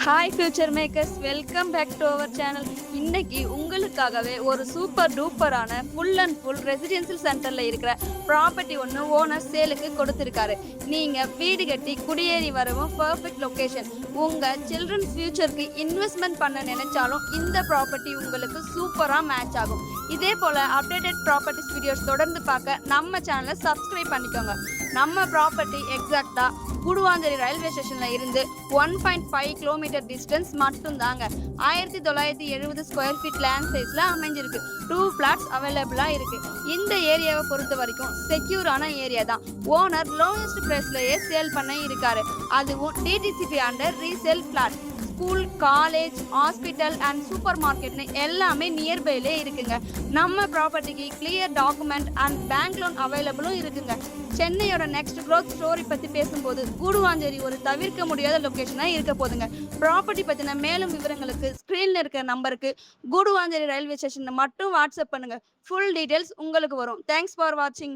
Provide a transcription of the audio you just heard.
Hi future makers, welcome back to our channel. இன்னைக்கு உங்களுக்காகவே ஒரு சூப்பர் டூப்பரான ஃபுல் அண்ட் ஃபுல் ரெசிடென்சியல் சென்டரில் இருக்கிற ப்ராப்பர்ட்டி ஒன்று ஓனர் சேலுக்கு கொடுத்துருக்காரு. நீங்கள் வீடு கட்டி குடியேறி வரவும் பர்ஃபெக்ட் லொக்கேஷன். உங்கள் சில்ட்ரன்ஸ் ஃபியூச்சருக்கு இன்வெஸ்ட்மெண்ட் பண்ண நினைச்சாலும் இந்த ப்ராப்பர்ட்டி உங்களுக்கு சூப்பராக மேட்ச் ஆகும். இதே போல் அப்டேட்டட் ப்ராப்பர்ட்டிஸ் வீடியோஸ் தொடர்ந்து பார்க்க நம்ம சேனலை சப்ஸ்கிரைப் பண்ணிக்கோங்க. நம்ம ப்ராப்பர்ட்டி எக்ஸாக்டாக கூடுவாஞ்சேரி ரயில்வே ஸ்டேஷனில் இருந்து 1.5 கிலோமீட்டர் டிஸ்டன்ஸ் மட்டும்தாங்க. 1970 ஸ்கொயர் ஃபீட் லேண்ட் சைஸில் அமைஞ்சிருக்கு. 2 ஃப்ளாட்ஸ் அவைலபிளாக இருக்குது. இந்த ஏரியாவை பொறுத்த வரைக்கும் செக்யூரான ஏரியா தான். ஓனர் லோயஸ்ட் ப்ரைஸ்லேயே சேல் பண்ண இருக்காரு. அதுவும் DTCP under resale flat. School, college, hospital and super மார்க்கெட்னு எல்லாமே நியர்பைலே இருக்குங்க. நம்ம ப்ராப்பர்ட்டிக்கு clear document and bank loan அவைலபிளும் இருக்குங்க. சென்னையோட நெக்ஸ்ட் க்ரோத் ஸ்டோரி பற்றி பேசும்போது கூடுவாஞ்சேரி ஒரு தவிர்க்க முடியாத லொக்கேஷனாக இருக்க போதுங்க. ப்ராப்பர்ட்டி பற்றின மேலும் விவரங்களுக்கு ஸ்க்ரீனில் இருக்கிற நம்பருக்கு கூடுவாஞ்சேரி ரயில்வே ஸ்டேஷனில் மட்டும் வாட்ஸ்அப் பண்ணுங்கள். ஃபுல் டீட்டெயில்ஸ் உங்களுக்கு வரும். தேங்க்ஸ் ஃபார் வாட்சிங்.